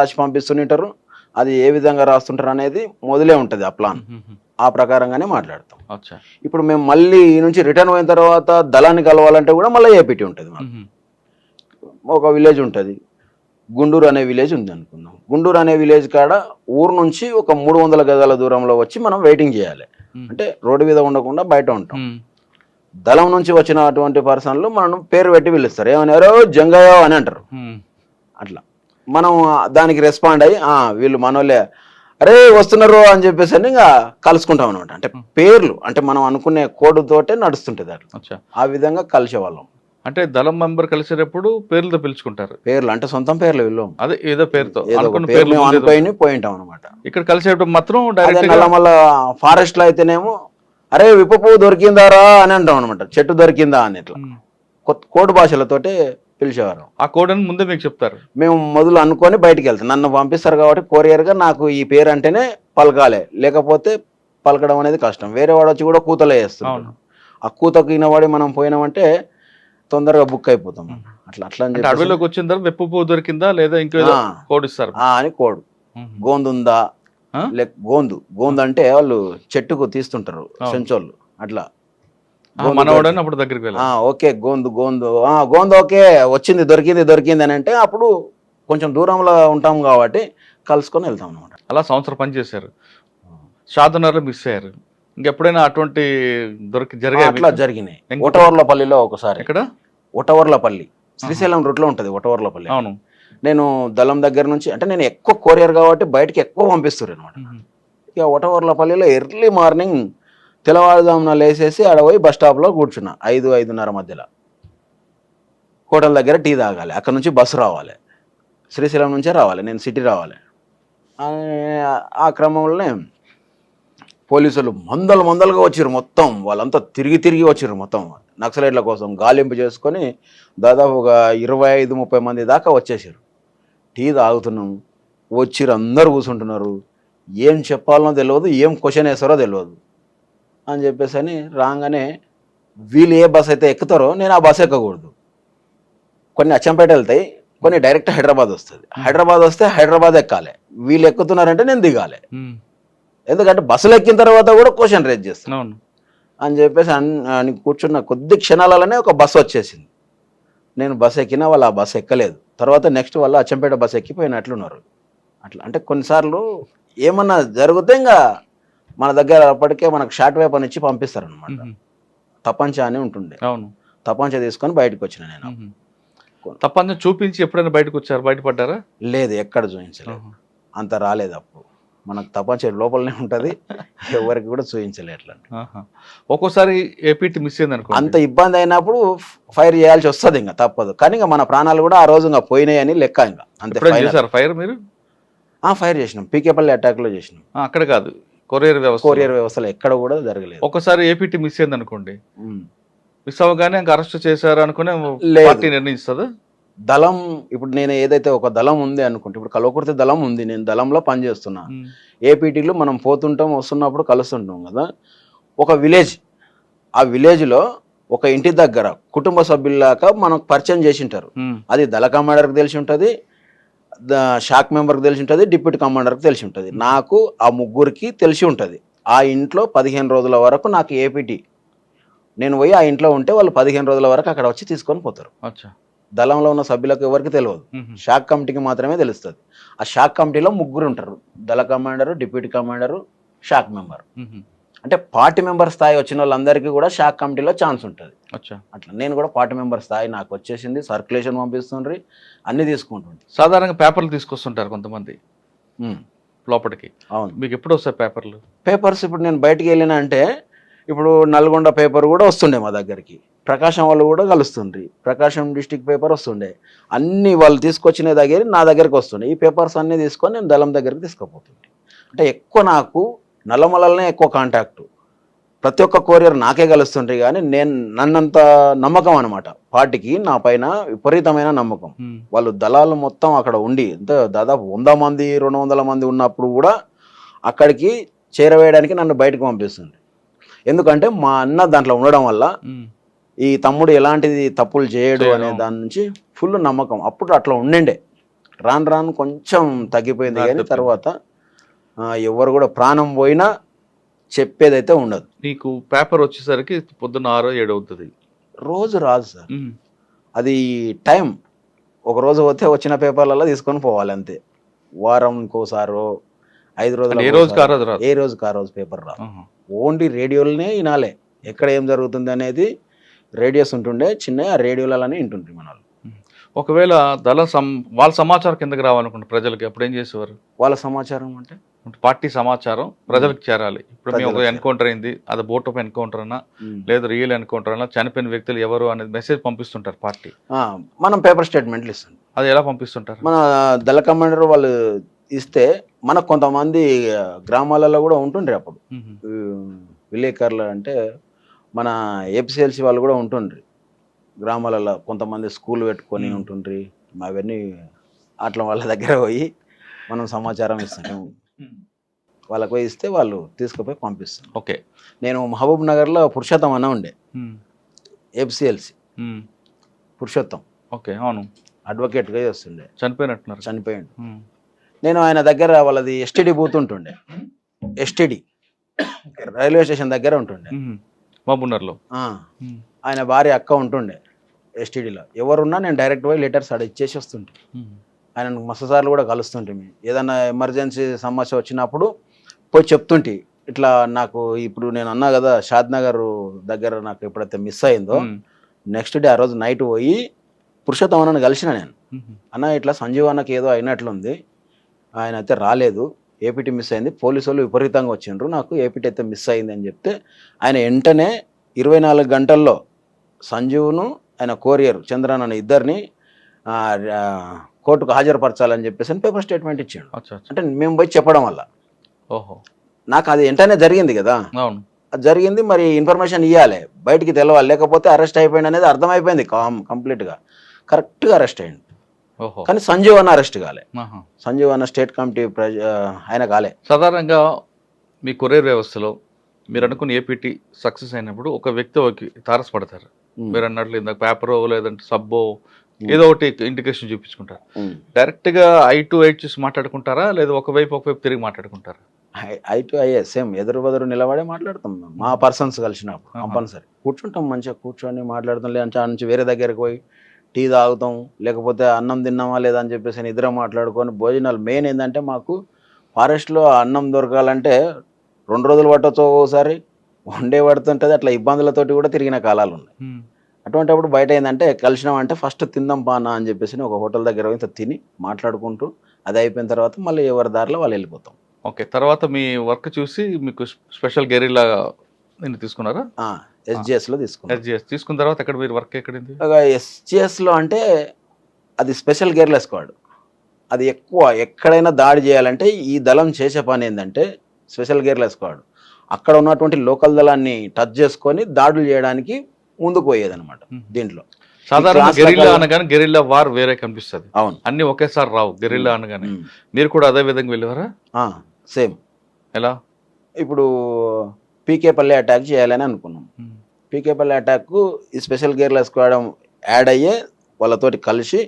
రాసి పంపిస్తుంటారు. అది ఏ విధంగా రాస్తుంటారు అనేది మొదలే ఉంటుంది ఆ ప్లాన్. ఆ ప్రకారంగానే మాట్లాడతాం. అచ్చా. ఇప్పుడు మేము మళ్ళీ ఈ నుంచి రిటర్న్ అయిన తర్వాత దళాన్ని కలవాలంటే కూడా మళ్ళీ ఏపీటీ ఉంటుంది. ఒక విలేజ్ ఉంటుంది, గుండూరు అనే విలేజ్ ఉంది అనుకుందాం. గుండూరు అనే విలేజ్ కాడ ఊరు నుంచి ఒక 300 గజాల దూరంలో వచ్చి మనం వెయిటింగ్ చేయాలి. అంటే రోడ్డు మీద ఉండకుండా బయట ఉంటాం. దళం నుంచి వచ్చినటువంటి పర్సన్లు మనం పేరు పెట్టి పిలుస్తారు. ఏమన్నారు, జంగయ్య అని అంటారు. అట్లా మనం దానికి రెస్పాండ్ అయ్యి వీళ్ళు మనోళ్ళే, అరే వస్తున్నారు అని చెప్పేసి అని ఇంకా కలుసుకుంటాం అనమాట. అంటే పేర్లు, అంటే మనం అనుకునే కోడ్ తోటే నడుస్తుంటుంది అట్లా. ఆ విధంగా కలిసేవాళ్ళం. అంటే దళం మెంబర్ కలిసేటప్పుడు పేర్లతో పిలుచుకుంటారు. పేర్లు అంటే సొంతం పేర్లు వీళ్ళు, అదే ఏదో పేరుతో అనుకుని పోయింటాం అనమాట. ఇక్కడ కలిసేటప్పుడు మాత్రం డైరెక్ట్ మళ్ళీ ఫారెస్ట్ లో అయితేనేమో, అరే విప్ప పువ్వు దొరికిందారా అని అంటాం అనమాట. చెట్టు దొరికిందా అని ఇట్లా కోడ్ భాషలతోటే పిలిచేవారు. ఆ కోడ్ అని ముందే మీకు చెప్తారు. మేము మొదలు అనుకొని బయటికి వెళ్తాం. నన్ను పంపిస్తారు కాబట్టి కొరియర్గా నాకు ఈ పేరు అంటేనే పలకాలి, లేకపోతే పలకడం అనేది కష్టం. వేరే వాడు వచ్చి కూడా కూతలో వేస్తాం. ఆ కూతకు ఈనవాడి మనం పోయినామంటే తొందరగా బుక్ అయిపోతాం. అట్లా అట్లా అడవిలోకి వచ్చిన తర్వాత వెప్పు పువ్వు దొరికిందా లేదా ఇంకో కోడ్ ఇస్తారు అని కోడ్. గోందుందా, లేక గోందు అంటే వాళ్ళు చెట్టుకు తీస్తుంటారు సెంచోళ్ళు. అట్లా మనవాడని అప్పుడు దగ్గరికి వెళ్ళి ఓకే గోందు ఓకే వచ్చింది, దొరికింది అని అంటే అప్పుడు కొంచెం దూరంలో ఉంటాం కాబట్టి కలుసుకొని వెళ్తాం అనమాట. అలా సంవత్సరం పని చేశారు. షాదనగర్లో మిస్ అయ్యారు. ఇంకెప్పుడైనా అటువంటి అట్లా జరిగినాయి. ఒటవర్లపల్లిలో ఒకసారి. ఇక్కడ ఒటవర్లపల్లి శ్రీశైలం రూట్లో ఉంటుంది ఒటవర్లపల్లి. అవును. నేను దళం దగ్గర నుంచి, అంటే నేను ఎక్కువ కొరియర్ కాబట్టి బయటకి ఎక్కువ పంపిస్తారు అనమాట. ఇక ఒటవర్లపల్లిలో ఎర్లీ మార్నింగ్ తెల్లవారుజామున లేసేసి ఆడ పోయి బస్ స్టాప్లో కూర్చున్నా. 5-5:30 మధ్యలో హోటల్ దగ్గర టీ తాగాలి. అక్కడ నుంచి బస్సు రావాలి, శ్రీశైలం నుంచే రావాలి, నేను సిటీ రావాలి. ఆ క్రమంలోనే పోలీసులు మందలుగా వచ్చిర్రు. మొత్తం వాళ్ళంతా తిరిగి వచ్చిర్రు. మొత్తం నక్సలైట్ల కోసం గాలింపు చేసుకొని దాదాపు ఒక 25-30 మంది దాకా వచ్చేసారు. టీ తాగుతున్నాం, వచ్చిర్రు, అందరు కూర్చుంటున్నారు. ఏం చెప్పాలనో తెలియదు, ఏం క్వశ్చన్ వేస్తారో తెలియదు అని చెప్పేసి అని రాగానే వీళ్ళు ఏ బస్ అయితే ఎక్కుతారో నేను ఆ బస్ ఎక్కకూడదు. కొన్ని అచ్చంపేట వెళ్తాయి, కొన్ని డైరెక్ట్ హైదరాబాద్ వస్తుంది. హైదరాబాద్ వస్తే హైదరాబాద్ ఎక్కాలి. వీళ్ళు ఎక్కుతున్నారంటే నేను దిగాలి. ఎందుకంటే బస్సులు ఎక్కిన తర్వాత కూడా క్వశ్చన్ రేజ్ చేస్తాను అని చెప్పేసి అని కూర్చున్న కొద్ది క్షణాలలోనే ఒక బస్సు వచ్చేసింది. నేను బస్సు ఎక్కినా వాళ్ళు ఆ బస్సు ఎక్కలేదు. తర్వాత నెక్స్ట్ వాళ్ళు అచ్చంపేట బస్సు ఎక్కిపోయినట్లున్నారు. అట్లా అంటే కొన్నిసార్లు ఏమన్నా జరిగితే ఇంకా మన దగ్గర అప్పటికే మనకు షార్ట్ వేపన్ ఇచ్చి పంపిస్తారు అనమాట. తపంచ అని ఉంటుండే. అవును. తపంచ తీసుకొని బయటకు వచ్చిన నేను. తపంచ చూపించి ఎప్పుడైనా బయటకు వచ్చారు? బయటపడ్డారా? లేదు, ఎక్కడ చూపించలేదు. అంత రాలేదు అప్పుడు. మనకు తపంచ లోపలనే ఉంటుంది, ఎవరికి కూడా చూపించలేదు. అట్లా ఒక్కోసారి ఏపీటీ మిస్ అయింది అనుకో, అంత ఇబ్బంది అయినప్పుడు ఫైర్ చేయాల్సి వస్తుంది, ఇంకా తప్పదు. కానీ ఇంకా మన ప్రాణాలు కూడా ఆ రోజు ఇంకా పోయినాయి అని లెక్క. ఇంకా అంతే. ఫైర్ మీరు ఫైర్ చేసినాం, పీకేపల్లి అటాక్ లో చేసినాం. అక్కడ కాదు, కొరియర్ వ్యవస్థలో ఎక్కడ కూడా జరగలేదు. ఒకసారి ఏపీటీ మిస్ అయింది అనుకోండి, మిస్ అవ్వగానే ఇంకా అరెస్ట్ చేశారు అనుకునే పార్టీ నిర్ణయిస్తుంది దళం. ఇప్పుడు నేను ఏదైతే ఒక దళం ఉంది అనుకుంటే, ఇప్పుడు కల్వకుర్తి దళం ఉంది, నేను దళంలో పనిచేస్తున్నా. ఏపీటీలు మనం పోతుంటాం వస్తున్నప్పుడు కలుస్తుంటాం కదా. ఒక విలేజ్, ఆ విలేజ్లో ఒక ఇంటి దగ్గర కుటుంబ సభ్యుల్లాగా మనకు పరిచయం చేసి ఉంటారు. అది దళ కమాండర్కి తెలిసి ఉంటుంది, షాక్ మెంబర్కి తెలిసి ఉంటుంది, డిప్యూటీ కమాండర్కి తెలిసి ఉంటుంది. నాకు ఆ ముగ్గురికి తెలిసి ఉంటుంది. ఆ ఇంట్లో 15 రోజుల వరకు నాకు ఏపీటీ, నేను పోయి ఆ ఇంట్లో ఉంటే వాళ్ళు 15 రోజుల వరకు అక్కడ వచ్చి తీసుకొని పోతారు. దళంలో ఉన్న సభ్యులకు ఎవరికి తెలియదు, షాక్ కమిటీకి మాత్రమే తెలుస్తుంది. ఆ షాక్ కమిటీలో ముగ్గురు ఉంటారు, దళ commander, deputy commander, shock member. అంటే పార్టీ మెంబర్ స్థాయి వచ్చిన వాళ్ళందరికీ కూడా షాక్ కమిటీలో ఛాన్స్ ఉంటుంది. అట్లా నేను కూడా పార్టీ మెంబర్ స్థాయి నాకు వచ్చేసింది. సర్క్యులేషన్ పంపిస్తుండ్రి, అన్ని తీసుకుంటుండ్రి. సాధారణంగా పేపర్లు తీసుకొస్తుంటారు కొంతమంది లోపలికి. అవును. మీకు ఎప్పుడు వస్తాయి పేపర్స్? ఇప్పుడు నేను బయటికి వెళ్ళినా అంటే, ఇప్పుడు నల్గొండ పేపర్ కూడా వస్తుండే మా దగ్గరికి, ప్రకాశం వాళ్ళు కూడా కలుస్తుండ్రి, ప్రకాశం డిస్టిక్ పేపర్ వస్తుండే. అన్ని వాళ్ళు తీసుకొచ్చిన దగ్గర నా దగ్గరికి వస్తుండే. ఈ పేపర్స్ అన్నీ తీసుకొని నేను దళం దగ్గరికి తీసుకుపోతుండే. అంటే ఎక్కువ నాకు నల్లమలనే ఎక్కువ కాంటాక్టు. ప్రతి ఒక్క కొరియర్ నాకే కలుస్తుండ్రి. కానీ నేను నన్నంత నమ్మకం అనమాట పార్టీకి, నా పైన విపరీతమైన నమ్మకం. వాళ్ళు దళాలు మొత్తం అక్కడ ఉండి దాదాపు 100 మంది 200 మంది ఉన్నప్పుడు కూడా అక్కడికి చేరవేయడానికి నన్ను బయటకు పంపిస్తుంది. ఎందుకంటే మా అన్న దాంట్లో ఉండడం వల్ల ఈ తమ్ముడు ఎలాంటిది తప్పులు చేయడు అనే దాని నుంచి ఫుల్ నమ్మకం. అప్పుడు అట్లా ఉండే. రాను రాను కొంచెం తగ్గిపోయింది దారి కానీ తప్పింది. తర్వాత ఎవరు కూడా ప్రాణం పోయినా చెప్పేదైతే ఉండదు. నీకు పేపర్ వచ్చేసరికి పొద్దున్న 6, 7 అవుతుంది. రోజు రాదు సార్, అది టైం. ఒక రోజు పోతే వచ్చిన పేపర్లలో తీసుకొని పోవాలి అంతే. వారంకోసారో 5 రోజులు ఏ రోజుకి ఆ రోజు రాదు. ఏ రోజుకి ఆ రోజు పేపర్ రాదు. ఓన్లీ రేడియోలనే వినాలే, ఎక్కడ ఏం జరుగుతుంది అనేది. రేడియోస్ ఉంటుండే చిన్న, ఆ రేడియోలనే వింటుంటారు మన వాళ్ళు. ఒకవేళ వాళ్ళ సమాచారం కిందకి రావాలనుకుంటే ప్రజలకి అప్పుడు ఏం చేసేవారు? వాళ్ళ సమాచారం అంటే పార్టీ సమాచారం ప్రజలకు చేరాలి. ఇప్పుడు మేము ప్రజలకు ఎన్కౌంటర్ అయింది, అది బోట్ ఆఫ్ ఎన్కౌంటర్ అన్నా లేదు రియల్ ఎన్కౌంటర్ అన్నా, చనిపోయిన వ్యక్తులు ఎవరు అనేది మెసేజ్ పంపిస్తుంటారు పార్టీ. మనం పేపర్ స్టేట్మెంట్లు ఇస్తాం. అది ఎలా పంపిస్తుంటారు? మన దళ కమాండర్ వాళ్ళు ఇస్తే మనకు కొంతమంది గ్రామాలలో కూడా ఉంటుండ్రి అప్పుడు విలేకరులు, అంటే మన ఏపీసీఎల్సీ వాళ్ళు కూడా ఉంటుండ్రి గ్రామాలలో. కొంతమంది స్కూల్ పెట్టుకొని ఉంటుండ్రి. అవన్నీ అట్లా వాళ్ళ దగ్గర పోయి మనం సమాచారం ఇస్తాం. వాళ్ళకు పోయి ఇస్తే వాళ్ళు తీసుకుపోయి పంపిస్తాం. ఓకే. నేను మహబూబ్ నగర్లో పురుషోత్తం అన్న ఉండే, ఏపీసీఎల్సీ పురుషోత్తం. ఓకే, అవును. అడ్వకేట్గా చేస్తుండే. చనిపోయినట్టున్నారు. చనిపోయాడు. నేను ఆయన దగ్గర వాళ్ళది ఎస్టీడీ బూత్ ఉంటుండే. ఎస్టీడీ రైల్వే స్టేషన్ దగ్గర ఉంటుండే మహబూబ్నగర్లో. ఆయన భార్య అక్క ఉంటుండే ఎస్టీడీలో. ఎవరున్నా నేను డైరెక్ట్ పోయి లెటర్స్ అక్కడ ఇచ్చేసి వస్తుంటే. ఆయన మస్తు సార్లు కూడా కలుస్తుంటే, ఏదైనా ఎమర్జెన్సీ సమస్య వచ్చినప్పుడు పోయి చెప్తుంటే, ఇట్లా నాకు ఇప్పుడు నేను అన్నా కదా షాద్నగర్ దగ్గర నాకు ఎప్పుడైతే మిస్ అయిందో, నెక్స్ట్ డే ఆ రోజు నైట్ పోయి పురుషోత్తం అన్నని కలిసిన నేను. అన్న ఇట్లా సంజీవ్ అన్నకి ఏదో అయినట్లుంది, ఆయన అయితే రాలేదు, ఏపీటీ మిస్ అయింది, పోలీసు వాళ్ళు విపరీతంగా వచ్చిండ్రు, నాకు ఏపీటీ అయితే మిస్ అయింది అని చెప్తే, ఆయన వెంటనే 24 గంటల్లో సంజీవ్ను ఆయన కోరియర్ చంద్రన్ అనే ఇద్దరిని కోర్టుకు హాజరుపరచాలని చెప్పేసి పేపర్ స్టేట్మెంట్ ఇచ్చాడు. అంటే మేము పోయి చెప్పడం వల్ల నాకు అది వెంటనే జరిగింది కదా. అది జరిగింది, మరి ఇన్ఫర్మేషన్ ఇవ్వాలి, బయటికి తెలవాలి, లేకపోతే అరెస్ట్ అయిపోయింది అనేది అర్థమైపోయింది కంప్లీట్గా. కరెక్ట్గా అరెస్ట్ అయ్యింది. కానీ సంజీవ్ అన్న అరెస్ట్ కాలే. సంజీవ్ అన్న స్టేట్ కమిటీ ఆయన కాలే. సాధారణంగా మీ కొరియర్ వ్యవస్థలో మీరు అనుకున్న ఏపీటీ సక్సెస్ అయినప్పుడు ఒక వ్యక్తి తారసపడతారు. మీరు అన్నట్లు ఇందాక పేపరో లేదంటే సబ్బో ఏదో ఒకటి ఇండికేషన్ చూపించుకుంటారు. డైరెక్ట్గా ఐ టు ఐ చూసి మాట్లాడుకుంటారా, లేదా ఒకవైపు తిరిగి మాట్లాడుకుంటారా? ఐ టు ఐ సేమ్ ఎదురు బదురు నిలబడే మాట్లాడతాం. మా పర్సన్స్ కలిసినప్పుడు కంపల్సరీ కూర్చుంటాం, మంచిగా కూర్చొని మాట్లాడతాం. లేదంటే ఆ నుంచి వేరే దగ్గరికి పోయి టీ తాగుతాం, లేకపోతే అన్నం తిన్నామా లేదా అని చెప్పేసి నిద్ర మాట్లాడుకొని భోజనాలు. మెయిన్ ఏంటంటే మాకు ఫారెస్ట్లో అన్నం దొరకాలంటే 2 రోజులు పట్టవచ్చు, ఒకసారి 1 డే పడుతుంటుంది. అట్లా ఇబ్బందులతోటి కూడా తిరిగిన కాలాలు ఉన్నాయి. అటువంటిప్పుడు బయట ఏంటంటే కలిసినామంటే ఫస్ట్ తిందాం పానా అని చెప్పేసి ఒక హోటల్ దగ్గర పోయి తిని మాట్లాడుకుంటూ అది అయిపోయిన తర్వాత మళ్ళీ ఎవరి దారిలో వాళ్ళు వెళ్ళిపోతాం. ఓకే. తర్వాత మీ వర్క్ చూసి మీకు స్పెషల్ గెరిల్లా తీసుకున్నారా? ఎస్జిఎస్లో తీసుకున్నాం. ఎస్జిఎస్ తీసుకున్న తర్వాత ఎక్కడ మీరు వర్క్ ఎక్కడింది? ఎస్జిఎస్లో అంటే అది స్పెషల్ గెరిల్లా స్క్వాడ్. అది ఎక్కువ ఎక్కడైనా దాడి చేయాలంటే ఈ దళం చేసే పని ఏంటంటే స్పెషల్ గెరిల్లా స్క్వాడ్ అక్కడ ఉన్నటువంటి లోకల్ దళాన్ని టచ్ చేసుకొని దాడులు చేయడానికి ముందుకు పోయేది అనమాట. దీంట్లో సాధారణ గెరిల్లా అనగానే గెరిల్లా వార్ వేరే కనిపిస్తుంది. అవును, అన్ని ఒకేసారి రావు. గెరిల్లా అనగానే మీరు కూడా అదే విధంగా వెళ్ళేవారా? సేమ్. ఎలా? ఇప్పుడు పీకేపల్లి అటాక్ చేయాలని అనుకున్నాం. పీకేపల్లి అటాక్ ఈ స్పెషల్ గెరిల్లా స్క్వాడ్ యాడ్ అయ్యే వాళ్ళతోటి కలిసి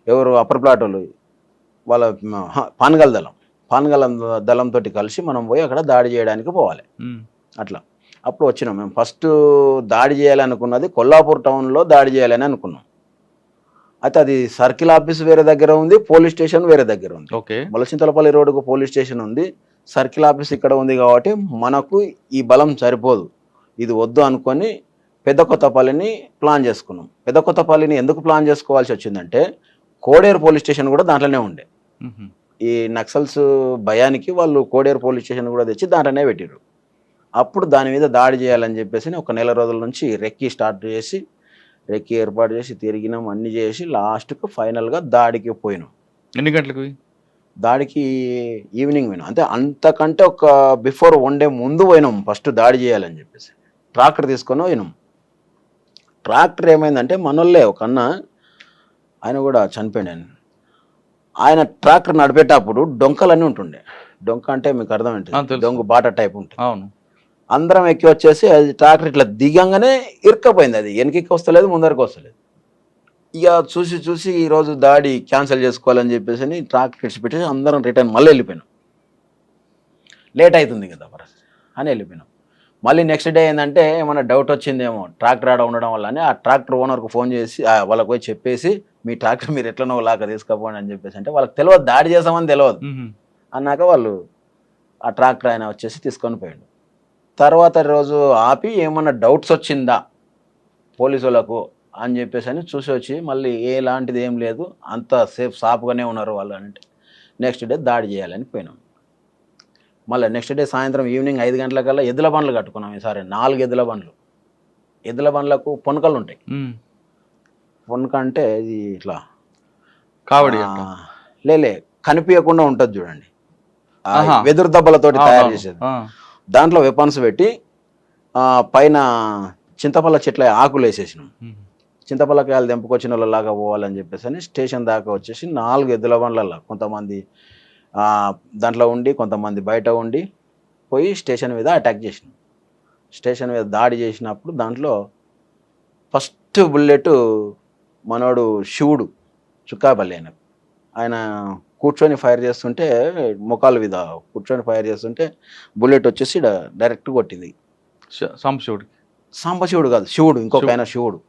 ఎవరు అప్పర్ ప్లాట్ వాళ్ళు వాళ్ళ పానగల్ దళంతో కలిసి మనం పోయి అక్కడ దాడి చేయడానికి పోవాలి. అట్లా అప్పుడు వచ్చినాం. మేము ఫస్ట్ దాడి చేయాలనుకున్నది కొల్లాపూర్ టౌన్లో దాడి చేయాలని అనుకున్నాం. అయితే అది సర్కిల్ ఆఫీస్ వేరే దగ్గర ఉంది, పోలీస్ స్టేషన్ వేరే దగ్గర ఉంది. మొలచింతలపల్లి రోడ్డుకు పోలీస్ స్టేషన్ ఉంది, సర్కిల్ ఆఫీస్ ఇక్కడ ఉంది. కాబట్టి మనకు ఈ బలం సరిపోదు, ఇది వద్దు అనుకొని పెద్ద కొత్తపల్లిని ప్లాన్ చేసుకున్నాం. పెద్ద కొత్తపల్లిని ఎందుకు ప్లాన్ చేసుకోవాల్సి వచ్చిందంటే కోడేరు పోలీస్ స్టేషన్ కూడా దాంట్లోనే ఉండే. ఈ నక్సల్స్ భయానికి వాళ్ళు కోడేరు పోలీస్ స్టేషన్ కూడా తెచ్చి దాంట్లోనే పెట్టారు. అప్పుడు దాని మీద దాడి చేయాలని చెప్పేసి ఒక 1 నెల రోజుల నుంచి రెక్కీ ఏర్పాటు చేసి తిరిగినాం, అన్ని చేసి లాస్ట్కు ఫైనల్గా దాడికి పోయినాం. ఎన్ని గంటలకు? దాడికి ఈవినింగ్ పోయినాం. అంటే అంతకంటే ఒక బిఫోర్ 1 డే ముందు పోయినాం ఫస్ట్ దాడి చేయాలని చెప్పేసి. ట్రాక్టర్ తీసుకొని పోయినాం. ట్రాక్టర్ ఏమైందంటే మనోళ్ళే ఒక అన్న, ఆయన కూడా చనిపోయాడు. ఆయన ట్రాక్టర్ నడిపేటప్పుడు డొంకలన్నీ ఉంటుండే. డొంక అంటే మీకు అర్థమేంటి? దొంగ బాట టైప్ ఉంటుంది. అవును. అందరం ఎక్కి వచ్చేసి అది ట్రాక్టర్ ఇట్లా దిగంగానే ఇరుక్కపోయింది. అది వెనక్కి వస్తలేదు, ముందరికి వస్తలేదు. ఇక చూసి చూసి ఈరోజు దాడి క్యాన్సిల్ చేసుకోవాలని చెప్పేసి ట్రాక్ పెట్టేసి అందరం రిటర్న్ మళ్ళీ వెళ్ళిపోయినాం. లేట్ అవుతుంది కదా పరిస్థితి అని వెళ్ళిపోయినాం. మళ్ళీ నెక్స్ట్ డే ఏంటంటే ఏమైనా డౌట్ వచ్చిందేమో ట్రాక్టర్ ఆడ ఉండడం వల్ల అని ఆ ట్రాక్టర్ ఓనర్కు ఫోన్ చేసి వాళ్ళకి పోయి చెప్పేసి మీ ట్రాక్టర్ మీరు ఎట్లనో లాగా తీసుకుపోండి అని చెప్పేసి అంటే వాళ్ళకి తెలియదు, దాడి చేసామని తెలియదు. అన్నాక వాళ్ళు ఆ ట్రాక్టర్ ఆయన వచ్చేసి తీసుకొని పోయాడు. తర్వాత రోజు ఆపి ఏమన్నా డౌట్స్ వచ్చిందా పోలీసు వాళ్ళకు అని చెప్పేసి అని చూసి వచ్చి మళ్ళీ ఎలాంటిది ఏం లేదు, అంత సేఫ్ సాఫ్గానే ఉన్నారు వాళ్ళు అంటే నెక్స్ట్ డే దాడి చేయాలని పోయినాం. మళ్ళీ నెక్స్ట్ డే సాయంత్రం ఈవినింగ్ 5 గంటలకల్లా ఎద్దుల బండ్లు కట్టుకున్నాం. ఈసారి 4 ఎద్దుల బండ్లు. ఎద్దుల బండ్లకు పొనకలు ఉంటాయి. పొనక అంటే ఇది ఇట్లా కావడి లేలే కనిపించకుండా ఉంటుంది చూడండి, వెదురు దెబ్బలతోటి తయారు చేసేది. దాంట్లో వెపన్స్ పెట్టి పైన చింతపల్ల చెట్ల ఆకులు వేసేసినాం. చింతపల్లకాయలు తెంపుకొచ్చిన వాళ్ళలాగా పోవాలని చెప్పేసి అని స్టేషన్ దాకా వచ్చేసి 4 ఎద్దుల బండ్లలో కొంతమంది దాంట్లో ఉండి కొంతమంది బయట ఉండి పోయి స్టేషన్ మీద అటాక్ చేసినాం. స్టేషన్ మీద దాడి చేసినప్పుడు దాంట్లో ఫస్ట్ బుల్లెట్ మనోడు శివుడు చుక్కాపల్లి ఆయన కూర్చొని ఫైర్ చేస్తుంటే ముఖాల మీద కూర్చొని ఫైర్ చేస్తుంటే బుల్లెట్ వచ్చేసి డైరెక్ట్ కొట్టింది. సాంబశివుడు కాదు, శివుడు, ఇంకొక ఆయన శివుడు.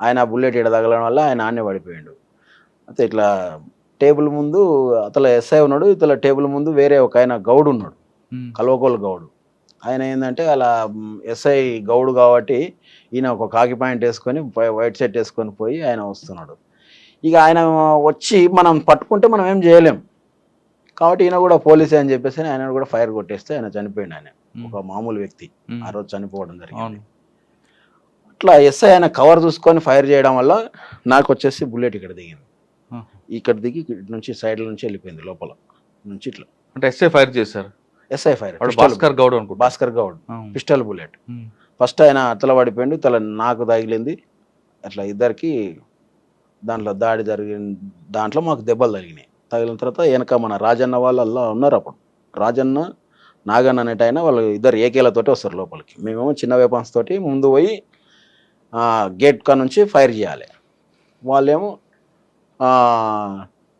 ఆయన బుల్లెట్ ఇడ తగలడం వల్ల ఆయన ఆన్నే పడిపోయాడు. అయితే ఇట్లా టేబుల్ ముందు అతల ఎస్ఐ ఉన్నాడు, ఇతల టేబుల్ ముందు వేరే ఒక ఆయన గౌడు ఉన్నాడు, కల్వకోలు గౌడు. ఆయన ఏంటంటే అలా ఎస్ఐ గౌడు కాబట్టి ఈయన ఒక కాకి పాయింట్ వేసుకొని వైట్ షర్ట్ వేసుకొని పోయి ఆయన వస్తున్నాడు. ఇక ఆయన వచ్చి మనం పట్టుకుంటే మనం ఏం చేయలేం కాబట్టి ఈయన కూడా పోలీసే అని చెప్పేసి ఆయన కూడా ఫైర్ కొట్టేస్తే ఆయన చనిపోయింది. ఆయన ఒక మామూలు వ్యక్తి ఆ రోజు చనిపోవడం జరిగింది. అట్లా ఎస్ఐ ఆయన కవర్ చూసుకొని ఫైర్ చేయడం వల్ల నాకు వచ్చేసి బుల్లెట్ ఇక్కడ దిగింది. ఇక్కడ దిగి నుంచి సైడ్ నుంచి వెళ్ళిపోయింది లోపల నుంచి ఇట్లా. అంటే ఎస్ఐ ఫైర్ చేశారు. SI fire Bhaskar Goud pistol bullet. First ఆయన అతల పడిపోయింది, తల నాకు తగిలింది. అట్లా ఇద్దరికి దాంట్లో దాడి జరిగిన దాంట్లో మాకు దెబ్బలు తగిలినాయి. తగిలిన తర్వాత వెనక మన రాజన్న వాళ్ళు అలా ఉన్నారు. అప్పుడు రాజన్న నాగన్న అనేట ఆయన వాళ్ళు ఇద్దరు ఏకేలతోటి వస్తారు లోపలికి. మేమేమో చిన్న వెపన్స్ తోటి ముందు పోయి గేట్ కా నుంచి ఫైర్ చేయాలి. వాళ్ళేమో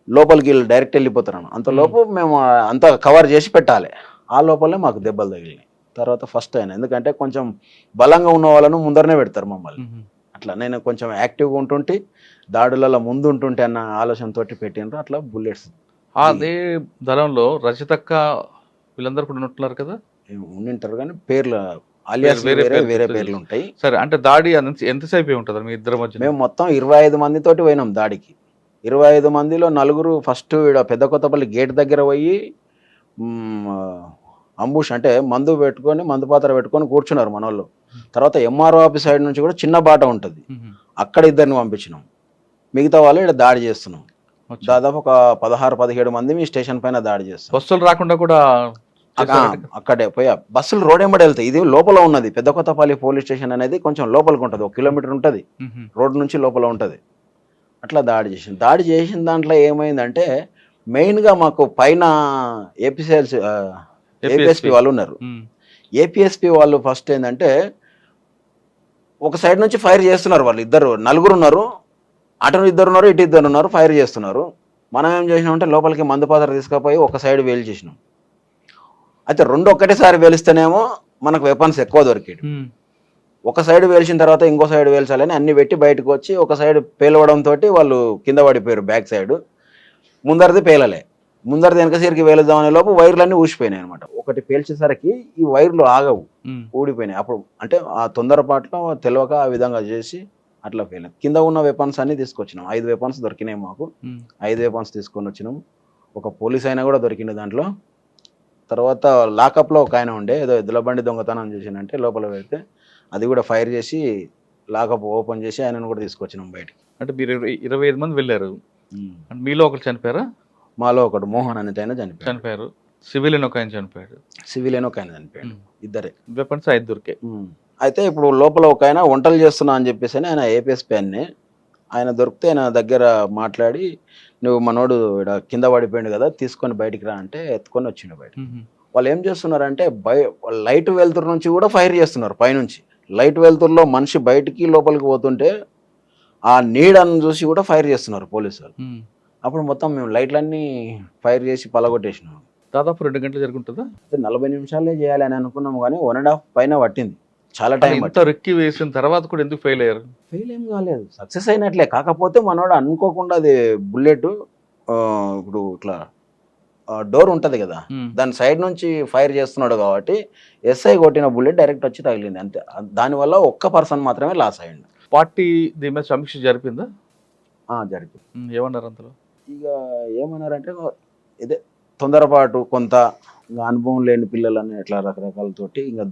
లోపలికి వీళ్ళు డైరెక్ట్ వెళ్ళిపోతారు. అంతలోపు మేము అంతా కవర్ చేసి పెట్టాలి. ఆ లోపలే మాకు దెబ్బలు తగిలినాయి. తర్వాత ఫస్ట్ అయినా ఎందుకంటే కొంచెం బలంగా ఉన్న వాళ్ళను ముందరనే పెడతారు మమ్మల్ని. అట్లా నేను కొంచెం యాక్టివ్గా ఉంటుంటే దాడులలో ముందు ఉంటుంటే అన్న ఆలోచనతో పెట్టినరు. అట్లా బుల్లెట్స్ అదే దళంలో రజితక్క వీళ్ళందరూ కూడా ఉంటున్నారు కదా, ఉండింటారు కానీ పేర్లు అలియాస్ వేరే పేర్లు ఉంటాయి. సరే, అంటే దాడి ఎంతసేపు ఉంటుంది మీ ఇద్దరు మధ్య? మేము మొత్తం 25 మందితోటి పోయినాం దాడికి. 25 మందిలో 4 ఫస్ట్ పెద్ద కొత్తపల్లి గేట్ దగ్గర పోయి అంబుష్ అంటే మందు పెట్టుకొని మందు పాత్ర పెట్టుకొని కూర్చున్నారు మన వాళ్ళు. తర్వాత ఎంఆర్ఓ ఆఫీస్ సైడ్ నుంచి కూడా చిన్న బాట ఉంటుంది, అక్కడ ఇద్దరిని పంపించినాం. మిగతా వాళ్ళు ఇక్కడ దాడి చేస్తున్నాం. దాదాపు ఒక 16-17 మంది మీ స్టేషన్ పైన దాడి చేస్తాం. బస్సులు రాకుండా కూడా అక్కడే పోయి బస్సులు రోడ్ ఎంబడి వెళ్తాయి. ఇది లోపల ఉన్నది పెద్ద కొత్తపల్లి పోలీస్ స్టేషన్ అనేది కొంచెం లోపలికి ఉంటుంది, 1 కిలోమీటర్ ఉంటుంది రోడ్ నుంచి లోపల ఉంటుంది. అట్లా దాడి చేసిన దాంట్లో ఏమైందంటే మెయిన్గా మాకు పైన ఏపీఎస్పీ వాళ్ళు ఉన్నారు. ఏపీఎస్పీ వాళ్ళు ఫస్ట్ ఏంటంటే ఒక సైడ్ నుంచి ఫైర్ చేస్తున్నారు. వాళ్ళు నలుగురు ఉన్నారు, అటు 2 ఉన్నారు, ఇటు 2 ఉన్నారు, ఫైర్ చేస్తున్నారు. మనం ఏం చేసినామంటే లోపలికి మందు పాత్ర తీసుకుపోయి ఒక సైడ్ వేలు చేసినాం. అయితే 2 ఒక్కటేసారి వేలిస్తేనేమో మనకు వెపన్స్ ఎక్కువ దొరికేది. ఒక సైడ్ వేల్చిన తర్వాత ఇంకో సైడ్ వేల్చాలని అన్ని పెట్టి బయటకు వచ్చి ఒక సైడ్ పేలవడంతో వాళ్ళు కింద పడిపోయారు. బ్యాక్ సైడ్ ముందరిది పేలలే, ముందరిది వెనక సరికి వేలుద్దామనే లోపు వైర్లన్నీ ఊసిపోయినాయి అనమాట. ఒకటి పేల్చేసరికి ఈ వైర్లు ఆగవు, ఊడిపోయినాయి. అప్పుడు అంటే ఆ తొందరపాట్లో తెలియక ఆ విధంగా చేసి అట్లా ఫెయిల్. కింద ఉన్న వెపన్స్ అన్ని తీసుకొచ్చినాం. 5 వెపన్స్ దొరికినాయి మాకు. 5 వెపన్స్ తీసుకొని వచ్చినాం. ఒక పోలీస్ అయినా కూడా దొరికింది దాంట్లో. తర్వాత లాకప్లో ఒక ఆయన ఉండే ఏదో ఎద్దుల బండి దొంగతనం చేసిందంటే లోపల పెడితే అది కూడా ఫైర్ చేసి లాకప్ ఓపెన్ చేసి ఆయనను కూడా తీసుకొచ్చినాం బయటికి. అంటే మీరు 25 మంది వెళ్ళారు, మీలో ఒకరు చనిపోయారా? మాలో ఒకడు మోహన్ అనేది ఆయన చనిపోయారు. సివిలియన్ ఒక ఆయన చనిపోయాడు. ఇద్దరే. వెపన్స్ 5 దొరికాయి. అయితే ఇప్పుడు లోపల ఒక ఆయన వంటలు చేస్తున్నా అని చెప్పేసి ఆయన ఏపీఎస్పీ ఆయన దొరికితే ఆయన దగ్గర మాట్లాడి నువ్వు మనోడు ఇక్కడ కింద పడిపోయింది కదా తీసుకొని బయటికి రా అంటే ఎత్తుకొని వచ్చిండు బయట. వాళ్ళు ఏం చేస్తున్నారంటే లైట్ వెలుతురు నుంచి కూడా ఫైర్ చేస్తున్నారు. పైనుంచి లైట్ వెలుతురులో మనిషి బయటికి లోపలికి పోతుంటే ఆ నీడను చూసి కూడా ఫైర్ చేస్తున్నారు పోలీసు వాళ్ళు. ఉమ్. అప్పుడు మొత్తం మేము లైట్లన్నీ ఫైర్ చేసి పలగొట్టేసినాం. దాదాపు 2 గంటలు జరుగుంటుందా? 40 నిమిషాలే చేయాలి అని అనుకున్నాము కానీ 1.5 పైన పట్టింది. చాలా టైం ఇంత పట్టింది. రెక్కి వేసిన తర్వాత కూడా ఎందుకు ఫెయిల్ అయ్యారు? ఫెయిల్ ఏం కాలేదు, సక్సెస్ అయినట్లే. కాకపోతే మనోడు అనుకోకుండా అది బుల్లెట్ ఇప్పుడు ఇట్లా డోర్ ఉంటది కదా, ఉమ్. దాని సైడ్ నుంచి ఫైర్ చేస్తున్నాడు కాబట్టి ఎస్ఐ కొట్టిన బుల్లెట్ డైరెక్ట్ వచ్చి తగిలింది అంతే. దానివల్ల ఒక్క పర్సన్ మాత్రమే లాస్ అయ్యిండు. పార్టీ దీని మీద సమీక్ష జరిపిందా? జరిగింది. ఏమన్నారు అంతలో? ఇక ఏమన్నారంటే ఇదే తొందరపాటు కొంత, ఇంకా అనుభవం లేని పిల్లలని ఇట్లా రకరకాలతోటి ఇంకా